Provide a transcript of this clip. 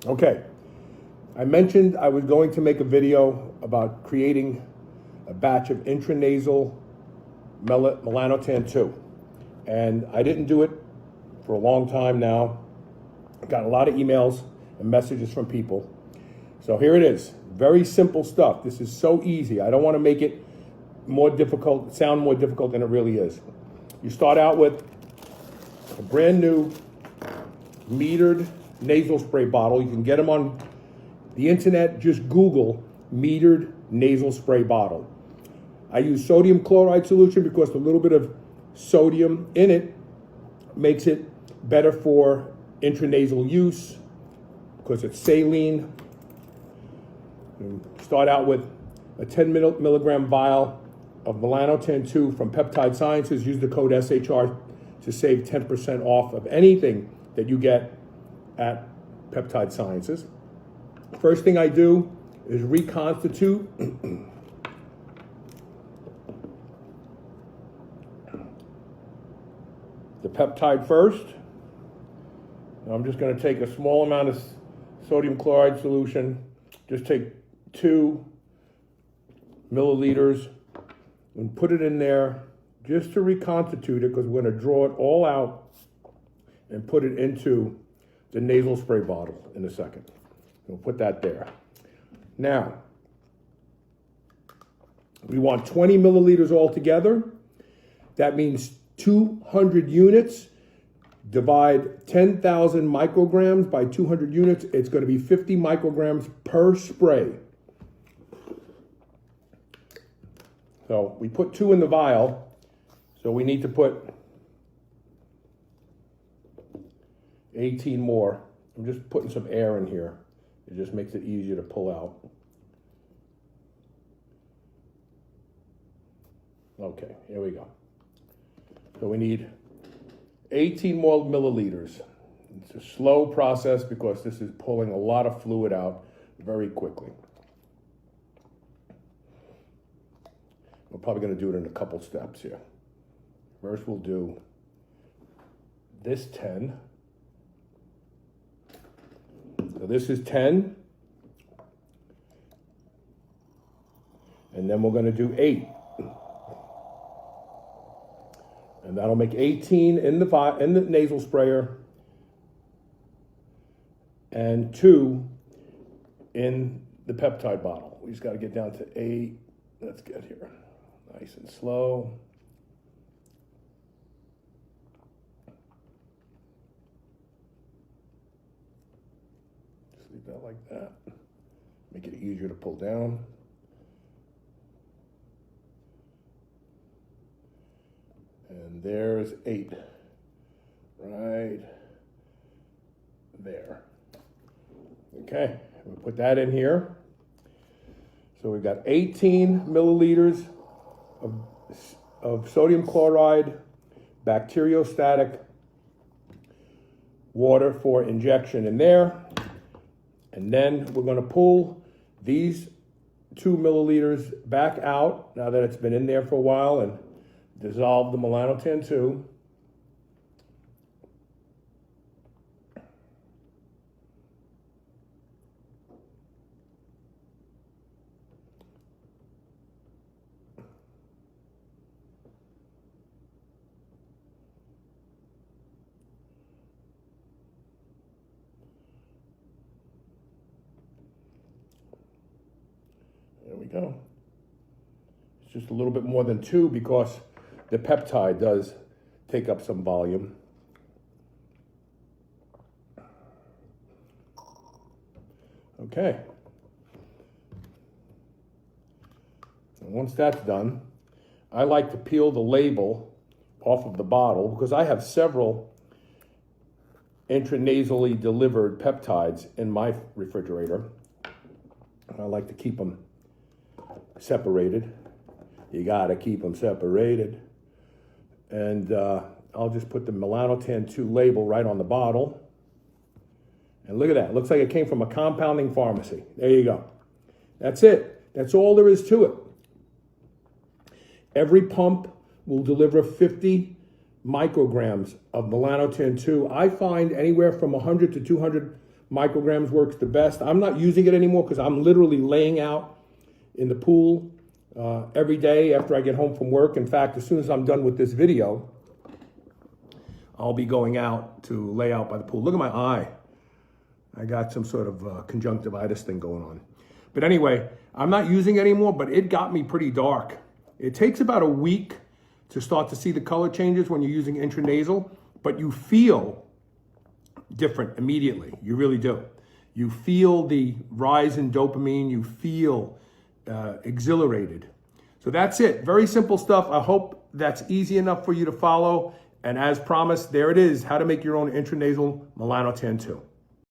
Okay, I mentioned I was going to make a video about creating a batch of intranasal Melanotan 2. And I didn't do it for a long time now. I got a lot of emails and messages from people. So here it is, very simple stuff. This is so easy. I don't want to make it more difficult, sound more difficult than it really is. You start out with a brand new metered nasal spray bottle. You can get them on the internet. Just Google metered nasal spray bottle. I use sodium chloride solution because a little bit of sodium in it makes it better for intranasal use because it's saline. And start out with a 10 milligram vial of Melanotan 2 from Peptide Sciences. Use the code SHR to save 10% off of anything that you get at Peptide Sciences. First thing I do is reconstitute the peptide first. Now I'm just going to take a small amount of sodium chloride solution. Just take 2 milliliters and put it in there just to reconstitute it, because we're going to draw it all out and put it into the nasal spray bottle in a second. We'll put that there. Now, we want 20 milliliters altogether. That means 200 units. Divide 10,000 micrograms by 200 units. It's going to be 50 micrograms per spray. So we put 2 in the vial. So we need to put 18 more. I'm just putting some air in here. It just makes it easier to pull out. Okay, here we go. So we need 18 more milliliters. It's a slow process because this is pulling a lot of fluid out very quickly. We're probably going to do it in a couple steps here. First we'll do this 10. So this is 10. And then we're going to do 8. And that'll make 18 in the nasal sprayer and 2 in the peptide bottle. We just got to get down to 8. Let's get here. Nice and slow. Just leave that like that. Make it easier to pull down. And there's 8, right there. Okay, we'll put that in here. So we've got 18 milliliters of sodium chloride, bacteriostatic water for injection in there. And then we're going to pull these 2 milliliters back out now that it's been in there for a while and dissolve the Melanotan 2. There we go. It's just a little bit more than 2 because the peptide does take up some volume. Okay. And once that's done, I like to peel the label off of the bottle because I have several intranasally delivered peptides in my refrigerator. I like to keep them separated. You gotta keep them separated. And I'll just put the Melanotan 2 label right on the bottle. And look at that. It looks like it came from a compounding pharmacy. There you go. That's it. That's all there is to it. Every pump will deliver 50 micrograms of Melanotan 2. I find anywhere from 100 to 200 micrograms works the best. I'm not using it anymore because I'm literally laying out in the pool every day after I get home from work. In fact, as soon as I'm done with this video, I'll be going out to lay out by the pool. Look at my eye. I got some sort of conjunctivitis thing going on. But anyway, I'm not using it anymore, but it got me pretty dark. It takes about a week to start to see the color changes when you're using intranasal, but you feel different immediately. You really do. You feel the rise in dopamine. You feel exhilarated. So that's it. Very simple stuff. I hope that's easy enough for you to follow. And as promised, there it is, how to make your own intranasal melanotan 2.